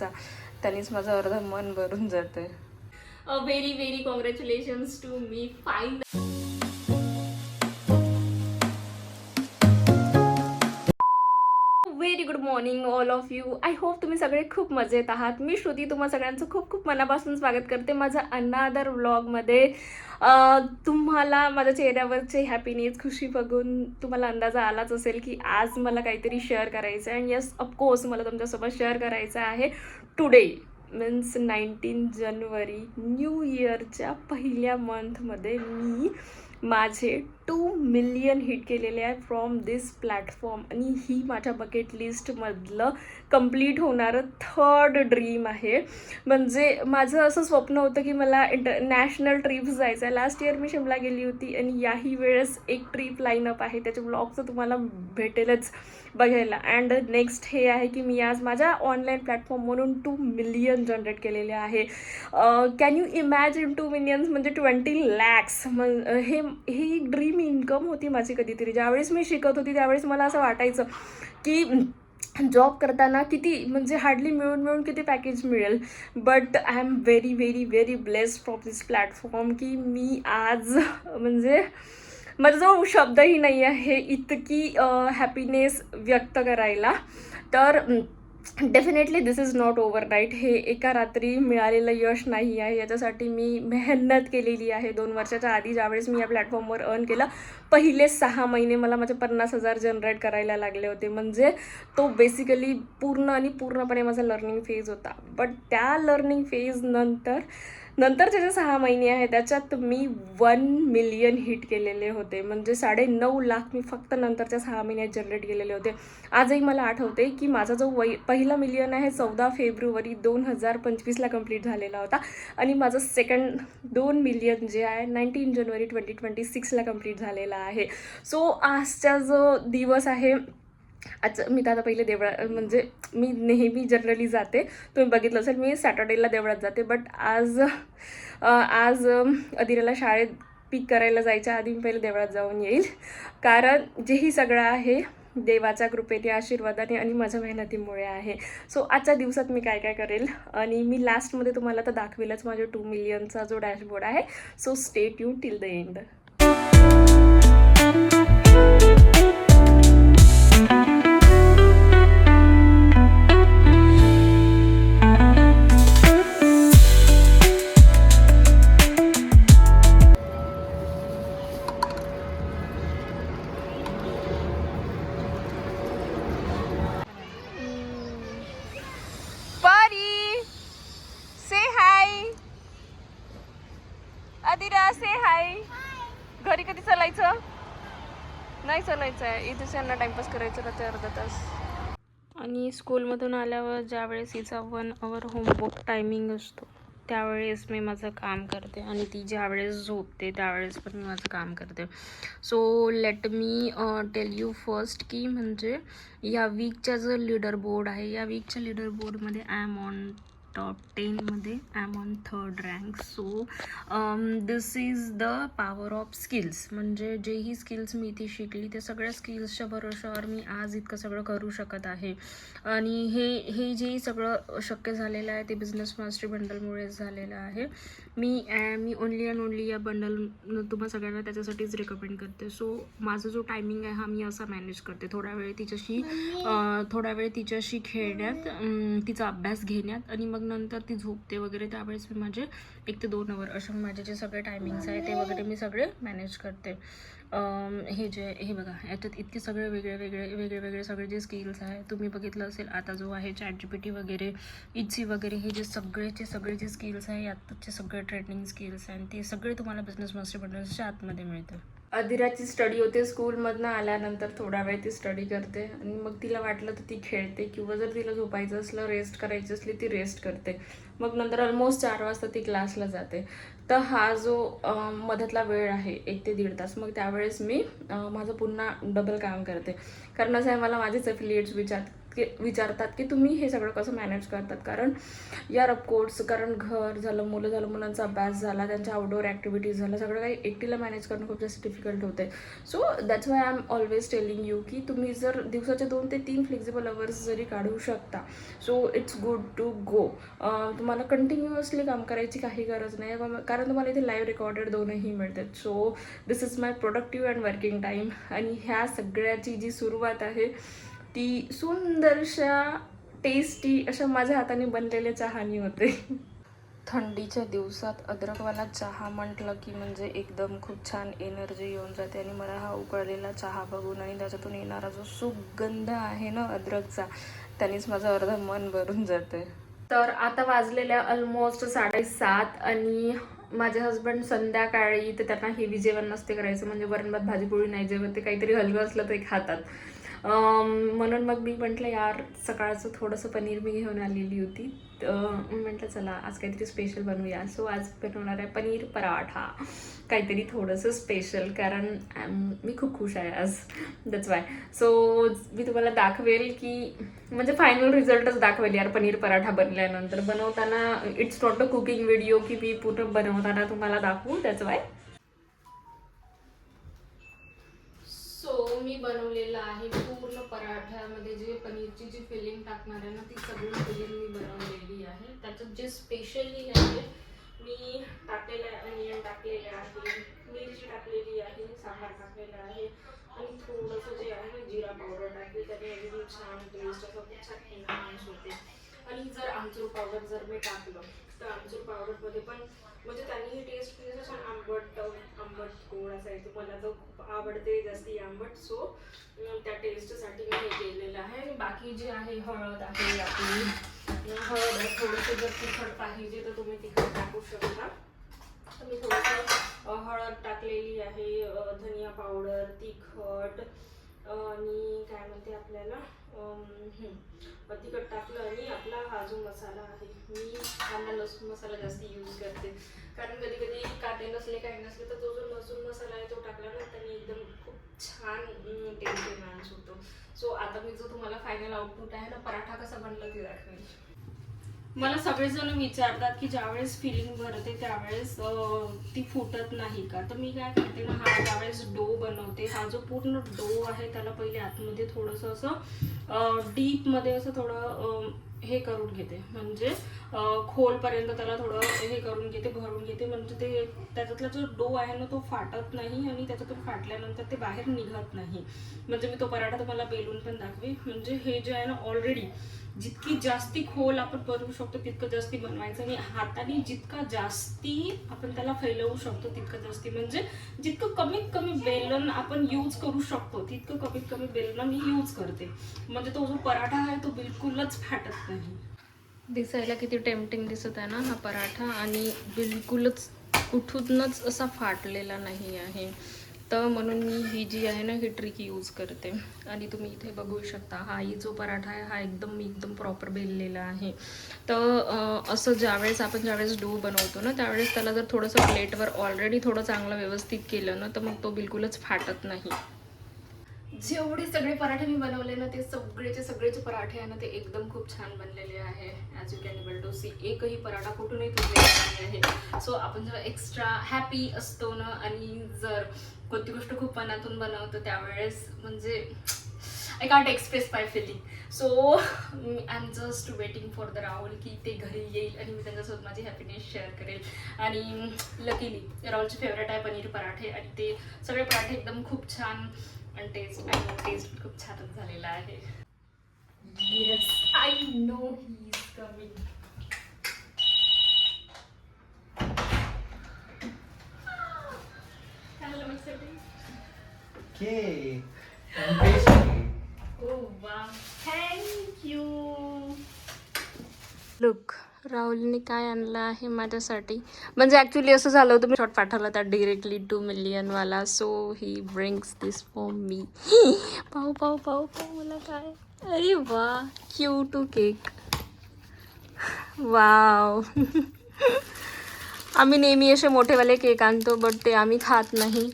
त्यांनीच माझं अर्ध मन भरून जाते. Very very congratulations to me. Fine. Very good morning all of you. I hope तुम्ही सगळे खूप मजेत आहात. मी श्रुती तुम्हा सगळ्यांचं खूप खूप मनापासून स्वागत करते माझ्या अनदर व्लॉगमध्ये. तुम्हाला माझ्या चेहऱ्यावरचे हॅपीनेस, खुशी बघून तुम्हाला अंदाजा आलाच असेल की आज मला काहीतरी शेअर करायचं आहे. अँड येस, ऑफकोर्स मला तुमच्यासोबत शेअर करायचं आहे टुडे मीन्स 19 जानेवारी न्यू इयरच्या पहिल्या मंथमध्ये मी माझे 2 मिलियन हिट केलेले आहे फ्रॉम दिस प्लॅटफॉर्म. आणि ही माझ्या बकेट लिस्टमधलं कंप्लीट होणारं थर्ड ड्रीम आहे. म्हणजे माझं असं स्वप्न होतं की मला नॅशनल ट्रिप्स जायचं आहे. लास्ट इयर मी शिमला गेली होती आणि याही वेळेस एक ट्रिप लाईनअप आहे, त्याचे ब्लॉग तर तुम्हाला भेटेलच बघायला. अँड नेक्स्ट हे आहे की मी आज माझ्या ऑनलाईन प्लॅटफॉर्म म्हणून 2 मिलियन जनरेट केलेले आहे. कॅन यू इमॅजिन 2 मिलियन्स म्हणजे 20 लॅक्स. ही ड्रीम इन्कम होती माझी कधीतरी. ज्यावेळेस मी शिकत होती त्यावेळेस मला असं वाटायचं की जॉब करताना किती म्हणजे हार्डली मिळून किती पॅकेज मिळेल. But I am very very very blessed from this platform की मी आज म्हणजे माझ्याजवळ शब्दही नाही आहे इतकी हॅपीनेस व्यक्त करायला. तर definitely this is not overnight. हे एका रात्री मिळालेलं यश नाही आहे. याच्यासाठी मी मेहनत केलेली आहे. 2 वर्षाच्या आधी ज्यावेळेस मी या प्लॅटफॉर्मवर अर्न केलं, पहिले 6 महिने मला माझे 50,000 जनरेट करायला लागले होते. म्हणजे तो बेसिकली पूर्णपणे माझा लर्निंग फेज होता. बट त्या लर्निंग फेज नंतरचे जे 6 महिने आहे त्याच्यात मी 1 मिलियन हिट केलेले होते. म्हणजे 9.5 लाख मी फक्त नंतरच्या 6 महिन्यात जनरेट केलेले होते. आजही मला आठवते की माझा जो पहिला मिलियन आहे 14 फेब्रुवारी 2025ला कंप्लीट झालेला होता. आणि माझं सेकंड 2 मिलियन जे आहे 19 जानेवारी 2026ला कंप्लीट झालेला आहे. सो आजचा जो दिवस आहे, आज मी तर आता पहिले म्हणजे मी नेहमी जनरली जाते, तुम्ही बघितलं असेल मी सॅटर्डेला देवळात जाते. बट आज अदिराला शाळेत पिक करायला जायच्या आधी मी पहिले देवळात जाऊन येईल. कारण जेही सगळं आहे देवाच्या कृपेने, आशीर्वादाने आणि माझ्या मेहनतीमुळे आहे. सो आजच्या दिवसात मी काय काय करेल आणि मी लास्टमध्ये तुम्हाला तर दाखवेलच माझ्या 2 मिलियनचा जो डॅशबोर्ड आहे. So stay tune till the end. Adira say hi. घरी कधी चालायचं? नाही चालायचं आहे, इथेच यांना टाइमपास करायचं राहते अर्धा तास. आणि स्कूलमधून आल्यावर ज्यावेळेस हिचा 1 आवर होमवर्क टायमिंग असतो त्यावेळेस मी माझं काम करते. आणि ती ज्यावेळेस झोपते त्यावेळेस पण मी माझं काम करते. So let me tell you first की म्हणजे या वीकचा जो लीडर बोर्ड आहे, या वीकच्या लीडर बोर्डमध्ये आय एम ऑन टॉप 10 मध्ये I am on 3rd rank. So this is the power of skills. म्हणजे जेही स्किल्स मी इथे शिकली त्या सगळ्या स्किल्सच्या भरोशावर मी आज इतकं सगळं करू शकत आहे. आणि हे जे सगळं शक्य झालेलं आहे ते बिझनेस मास्टरी बंडलमुळेच झालेलं आहे. मी ओनली या बंडल तुम्हाला सगळ्यांना त्याच्यासाठीच रेकमेंड करते. सो माझा जो टायमिंग आहे हा मी असा मॅनेज करते. थोडा वेळ तिच्याशी खेळण्यात, तिचा अभ्यास घेण्यात आणि मग नंतर ती झोपते वगैरे त्यावेळेस मी माझे 1 ते 2 आवर असे माझे जे सगळे टायमिंग्स आहे ते वगैरे मी सगळे मॅनेज करते. हे बघा याच्यात इतके सगळे वेगळे सगळे जे स्किल्स आहे तुम्ही बघितलं असेल आता जो आहे ChatGPT वगैरे, इट्सी वगैरे, हे जे सगळे जे स्किल्स आहे आत्ताचे सगळे ट्रेनिंग स्किल्स आहे ते सगळे तुम्हाला बिझनेस मास्टरी बंडल्सच्या आतमध्ये मिळतं. अदिराची स्टडी होते. स्कूलमधनं आल्यानंतर थोडा वेळ ती स्टडी करते आणि मग तिला वाटलं तर ती खेळते किंवा जर तिला झोपायचं असलं, रेस्ट करायची असली ती रेस्ट करते. मग नंतर ऑलमोस्ट 4 वाजता ती क्लासला जाते. तर हा जो मधातला वेळ आहे 1 ते 1.5 तास, मग त्यावेळेस मी माझं पुन्हा डबल काम करते. कारण असं आहे मला माझेच अफिलिएट्स विचारतात की तुम्ही हे सगळं कसं मॅनेज करतात. कारण यार ऑफकोर्स, कारण घर झालं, मुलं झालं, मुलांचा अभ्यास झाला, त्यांच्या आउटडोअर ॲक्टिव्हिटीज झालं, सगळं काही एकटीला मॅनेज करणं खूप जास्त डिफिकल्ट होते. So that's why I am always telling you की तुम्ही जर दिवसाचे 2 ते 3 फ्लेक्झिबल अवर्स जरी काढू शकता, so it's good to go. तुम्हाला कंटिन्युअसली काम करायची काही गरज नाही, कारण तुम्हाला इथे लाईव्ह रेकॉर्डेड दोनही मिळतात. So this is my productive and working time. आणि ह्या सगळ्याची जी सुरुवात आहे ती सुंदरशा टेस्टी अशा माझ्या हाताने बनलेल्या चहानी होते. थंडीच्या दिवसात अद्रकवाला चहा म्हटलं की म्हणजे एकदम खूप छान एनर्जी येऊन जाते. आणि मला हा उकळलेला चहा बघून आणि त्याच्यातून येणारा जो सुगंध आहे ना अद्रकचा, त्यानेच माझं अर्ध मन भरून जाते. तर आता वाजलेल्या ऑलमोस्ट 7:30 आणि माझे हस्बंड संध्याकाळी तर त्यांना हेवी जेवण नसते करायचं, म्हणजे वरण भात भाजी पोळी नाही जेवत ते, काहीतरी हलकं असलं तरी खातात. म्हणून मग मी म्हटलं यार सकाळचं थोडंसं पनीर मी घेऊन आलेली होती, म्हटलं चला आज काहीतरी स्पेशल बनवूया. सो आज बनवणार आहे पनीर पराठा, काहीतरी थोडंसं स्पेशल, कारण मी खूप खुश आहे आज, दॅट्स वाय. सो मी तुम्हाला दाखवेल की म्हणजे फायनल रिझल्टच दाखवेल यार पनीर पराठा बनल्यानंतर. बनवताना it's not a cooking video की मी पूर्ण बनवताना तुम्हाला दाखवू, दॅट्स वाय. सो मी बनवलेलं आहे पूर्ण पराठ्यामध्ये जे पनीरची जी फिलिंग टाकणार आहे ना ती सगळी फिलिंग मी बनवलेली आहे. त्याच्यात जे स्पेशली आहे मी टाकलेलं आहे, अनियन टाकलेलं आहे, मिरची टाकलेली आहे, सांबार टाकलेला आहे आणि थोडंसं जे आहे ना जिरा पावडर टाकली, त्याने एकदम छान टेस्ट असं खूप छान एनहान्स होते. आणि जर आमचूर पावडर जर मी टाकलं तर आमचूर पावडरमध्ये पण म्हणजे त्यांनी टेस्ट म्हणजे छान आंबट गोड असा येतो. मला तर खूप आवडते जास्ती आंबट, सो त्या टेस्टसाठी मी हे केलेलं आहे. आणि बाकी जे आहे हळद आहे आपली, हळद आहे, थोडंसं जर तिखट पाहिजे तर तुम्ही तिखट टाकू शकता. तर मी थोडंसं हळद टाकलेली आहे, धनिया पावडर, तिखट आणि काय म्हणते आपल्याला तिखट टाकलं. आणि आपला हा जो मसाला आहे, मी कांदा लसूण मसाला जास्त यूज करते, कारण कधी कधी कांदे नसले काही नसले तर तो जो लसूण मसाला आहे तो टाकला ना त्याने एकदम खूप छान टेस्ट एनहान्स होतो. सो आता मी जो तुम्हाला फायनल आउटपुट आहे ना पराठा कसा बनला ते दाखवेल. मला सगळेजण विचारतात की ज्यावेळेस फिलिंग भरते त्यावेळेस ती फुटत नाही का, तर मी काय करते ना, हा ज्यावेळेस डो बनवते, हा जो पूर्ण डो आहे त्याला पहिले आतमध्ये थोडंसं असं डीपमध्ये असं थोडं हे करून घेते, म्हणजे खोलपर्यंत त्याला थोडं हे करून घेते, भरून घेते, म्हणजे ते त्याच्यातला जो डो आहे ना तो फाटत नाही आणि त्याच्यातून फाटल्यानंतर ते बाहेर निघत नाही. म्हणजे मी तो पराठा तुम्हाला बेलून पण दाखवे. म्हणजे हे जे आहे ना ऑलरेडी जितकी जास्ती खोल आपण बनवू शकतो तितकं जास्ती बनवायचं, आणि हाताने जितका जास्ती आपण त्याला फैलवू शकतो तितकं जास्ती, म्हणजे जितकं कमीत कमी बेलन आपण यूज करू शकतो तितकं कमीत कमी बेलन मी यूज करते, म्हणजे तो जो पराठा आहे तो बिलकुलच फाटत नाही. दिसायला किती टेम्पटिंग दिसत आहे ना हा पराठा, आणि बिलकुलच कुठूनच असा फाटलेला नाही आहे. तर म्हणून मी ही जी आहे ना ही ट्रिक यूज करते. आणि तुम्ही इथे बघू शकता हा जो पराठा आहे हा एकदम प्रॉपर बेललेला आहे. तर असं ज्यावेळेस डो बनवतो ना त्यावेळेस त्याला जर थोडंसं प्लेटवर ऑलरेडी थोडं चांगलं व्यवस्थित केलं ना तर मग तो बिलकुलच फाटत नाही. जेवढे सगळे पराठे मी बनवले ना ते सगळेचे पराठे आहे ना ते एकदम खूप छान बनलेले आहे. As you can able to see, एकही पराठा कुठूनही तुटलेला नाही आहे. सो आपण जेव्हा एक्स्ट्रा हॅपी असतो ना आणि जर कोणती गोष्ट खूप मनातून बनवतो त्यावेळेस म्हणजे I can't express my feeling. So I am just waiting for the Rahul की ते घरी येईल आणि मी त्यांच्यासोबत माझी हॅपीनेस शेअर करेल. आणि लकीली राहुलचे फेवरेट आहे पनीर पराठे, आणि ते सगळे पराठे एकदम खूप छान आणि टेस्ट खूप छानच झालेला आहे. Yes, I know he is coming. Cake and pastry. Oh wow, thank you. Look, राहुलने काय आणलं आहे माझ्यासाठी. म्हणजे ॲक्च्युली असं झालं होतं, मी शॉर्ट पाठवला त्या डिरेक्टली 2 million वाला. So he brings this for me. पाहू मला काय. अरे वा, क्यूट केक. वाव. आम्ही नेहमी असे मोठेवाले केक आणतो बट ते आम्ही खात नाही.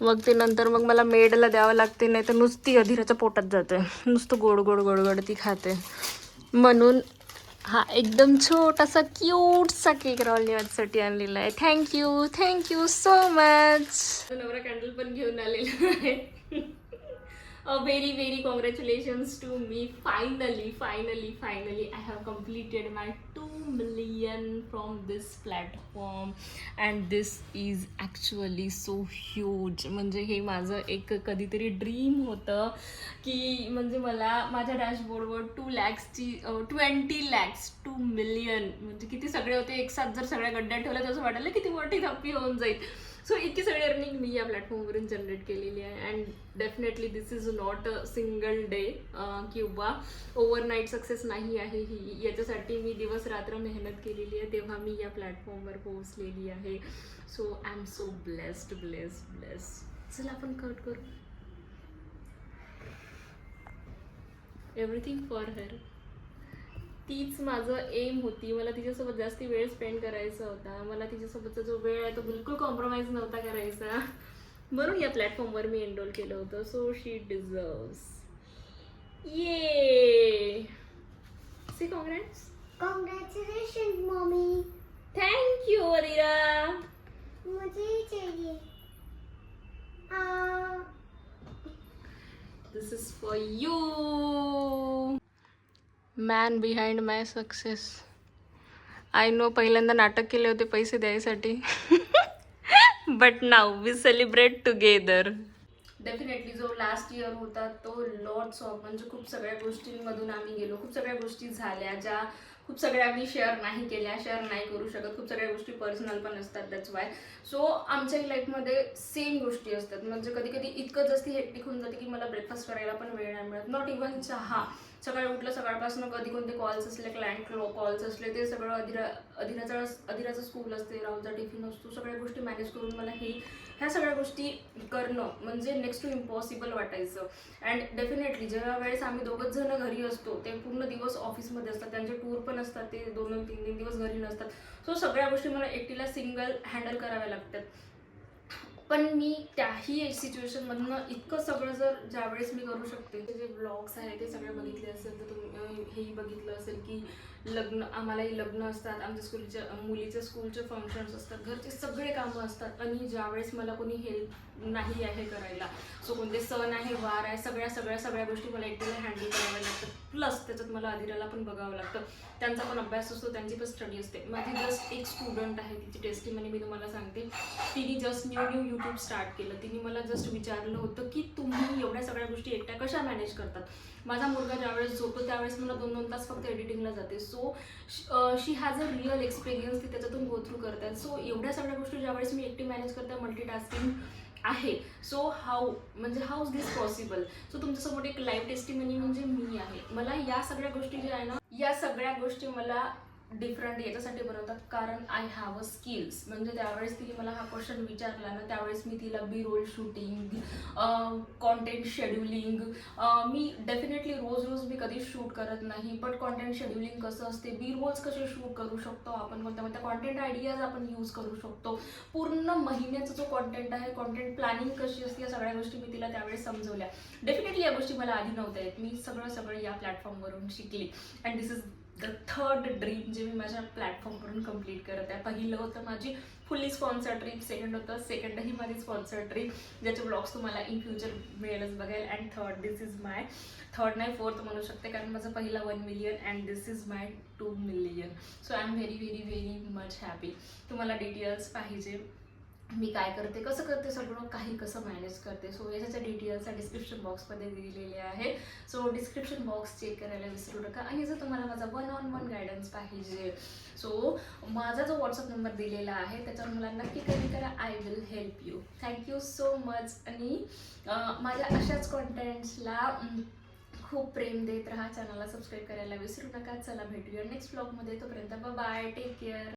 मग ते नंतर मग मला मेडला द्यावं लागते, नाही तर नुसती अधीराच्या पोटात जाते, नुसतं गोड गोड गोड गोड ती खाते. म्हणून हा एकदम छोटासा क्यूटसा केक राहुल माझ्यासाठी आणलेला आहे. Thank you so much. नवरा कॅन्डल पण घेऊन आलेला आहे. very congratulations to me. Finally I have completed my 2 million from this platform and this is actually so huge. म्हणजे हे माझं एक कधीतरी ड्रीम होतं की म्हणजे मला माझ्या डॅशबोर्डवर 2 lakhsची 20 lakhs 2 million म्हणजे किती सगळे होते एक साथ जर सगळ्या गड्ड्यात ठेवलं तर असं वाटलं किती मोठी धप्पी होऊन जाईल. सो इतकी सगळी अर्निंग मी या प्लॅटफॉर्मवरून जनरेट केलेली आहे and definitely this is not a single day किंवा ओव्हरनाईट सक्सेस नाही आहे ही. याच्यासाठी मी दिवस रात्र मेहनत केलेली आहे, तेव्हा मी या प्लॅटफॉर्मवर पोहोचलेली आहे. So I am so blessed. चला आपण कट करू. Everything for her. तीच माझं एम होती. मला तिच्यासोबत जास्ती वेळ स्पेंड करायचा होता. मला तिच्यासोबतचा जो वेळ आहे तो बिलकुल कॉम्प्रोमाइज नव्हता करायचा, म्हणून या प्लॅटफॉर्मवर मी एनरोल केलं होतं. So she deserves. ये say Congratulations, mommy. Thank you Adira. मुझे ही चाहिए. This is for you. Man behind my success. I know पहिल्यांदा नाटक केले होते पैसे द्यायसाठी, but now we celebrate together. Definitely जो लास्ट इयर होता तो लॉट्स ऑफ म्हणजे खूप सगळ्या गोष्टींमधून आम्ही गेलो, खूप सगळ्या गोष्टी झाल्या ज्या खूप सगळ्या आम्ही शेअर नाही केल्या, शेअर नाही करू शकत. खूप सगळ्या गोष्टी पर्सनल पण असतात, दॅट्स वाय. सो आमच्याही लाईफमध्ये सेम गोष्टी असतात. म्हणजे कधी कधी इतकं जास्ती हेक्टिक होऊन जाते की मला ब्रेकफास्ट करायला पण वेळ नाही मिळत. नॉट इव्हन चहा. सकाळी उठलं, सकाळपासून कधी कोणते कॉल्स असले, क्लायंट कॉल्स असले, ते सगळं अधिराचं स्कूल असते, राहुलचा टिफिन असतो, सगळ्या गोष्टी मॅनेज करून मला ह्या सगळ्या गोष्टी करणं म्हणजे नेक्स्ट टू इम्पॉसिबल वाटायचं. अँड डेफिनेटली जेव्हा वेळेस आम्ही दोघंच जण घरी असतो, ते पूर्ण दिवस ऑफिसमध्ये असतात, त्यांचे टूर पण असतात, ते 2-3 दिवस घरी नसतात. सो सगळ्या गोष्टी मला एकटीला सिंगल हँडल कराव्या लागतात. पण मी त्याही सिच्युएशनमधनं इतकं सगळं जर ज्यावेळेस मी करू शकते, ते जे ब्लॉग्स आहे ते सगळे बघितले असेल तर तुम्ही हेही बघितलं असेल की आम्हालाही लग्न असतात, आमच्या मुलीच्या स्कूलचे फंक्शन्स असतात, घरचे सगळे कामं असतात. आणि ज्यावेळेस मला कोणी हेल्प नाही आहे करायला, सो कोणते सण आहे, वार आहे, सगळ्या गोष्टी मला एकटीला हँडल कराव्या लागतात. प्लस त्याच्यात मला अधिराला पण बघावं लागतं, त्यांचा पण अभ्यास असतो, त्यांची पण स्टडी असते. माझी जस्ट एक स्टुडंट आहे, तिची टेस्टिमनी मी तुम्हाला सांगते. तिने जस्ट न्यू यूट्यूब स्टार्ट केलं. तिने मला जस्ट विचारलं होतं की तुम्ही एवढ्या सगळ्या गोष्टी एकट्या कशा मॅनेज करतात. माझा मुलगा ज्यावेळेस झोपतो त्यावेळेस मला 2-2 तास फक्त एडिटिंगला जाते. So she has a real experience, ती त्याच्यातून गो थ्रू करतात. सो एवढ्या सगळ्या गोष्टी ज्यावेळेस मी एकटी मॅनेज करते, मल्टीटास्किंग आहे. So how is this possible. So तुमच्यासमोर एक लाईव्ह टेस्टिमनी म्हणजे मी आहे. मला या सगळ्या गोष्टी ज्या आहे ना, या सगळ्या गोष्टी मला डिफरंट याच्यासाठी बनवतात कारण आय हॅव अ स्किल्स. म्हणजे त्यावेळेस तिने मला हा क्वेश्चन विचारला ना, त्यावेळेस मी तिला बी रोल शूटिंग, कॉन्टेंट शेड्युलिंग, मी डेफिनेटली रोज मी कधीच शूट करत नाही, बट कॉन्टेंट शेड्युलिंग कसं असते, बी रोल्स कसे शूट करू शकतो आपण, कोणत्या कॉन्टेंट आयडियाज आपण यूज करू शकतो, पूर्ण महिन्याचा जो कॉन्टेंट आहे, कॉन्टेंट प्लॅनिंग कशी असते, या सगळ्या गोष्टी मी तिला त्यावेळेस समजवल्या. डेफिनेटली या गोष्टी मला आधी नव्हत्या येत. मी सगळं या प्लॅटफॉर्मवरून शिकली. And this is the third dream जे मी माझ्या प्लॅटफॉर्मवरून कम्प्लीट करत आहे. पहिलं होतं माझी फुल्ली स्पॉन्सर्ड ट्रिप, सेकंडही माझी स्पॉन्सर्ड ट्रिप, ज्याचे ब्लॉग्स तुम्हाला इन फ्युचर मिळेलच बघायला. And third, this is my fourth म्हणू शकते, कारण माझं पहिला 1 million and this is my 2 million. So I am very much happy. तुम्हाला डिटेल्स पाहिजे, मी काय करते, कसं करते, सगळं काही कसं मॅनेज करते, सो याच्या डिटेल्स डिस्क्रिप्शन बॉक्समध्ये दिलेले आहे. सो डिस्क्रिप्शन बॉक्स चेक करायला विसरू नका. आणि जर तुम्हाला माझा 1-on-1 गायडन्स पाहिजे, सो माझा जो व्हॉट्सअप नंबर दिलेला आहे त्याच्यावर मला नक्की कमेंट करा. I will help you. Thank you so much. आणि माझ्या अशाच कॉन्टेंट्सला खूप प्रेम देत राहा. चॅनलला सबस्क्राईब करायला विसरू नका. चला भेटूया नेक्स्ट ब्लॉगमध्ये. तोपर्यंत बाय, टेक केअर.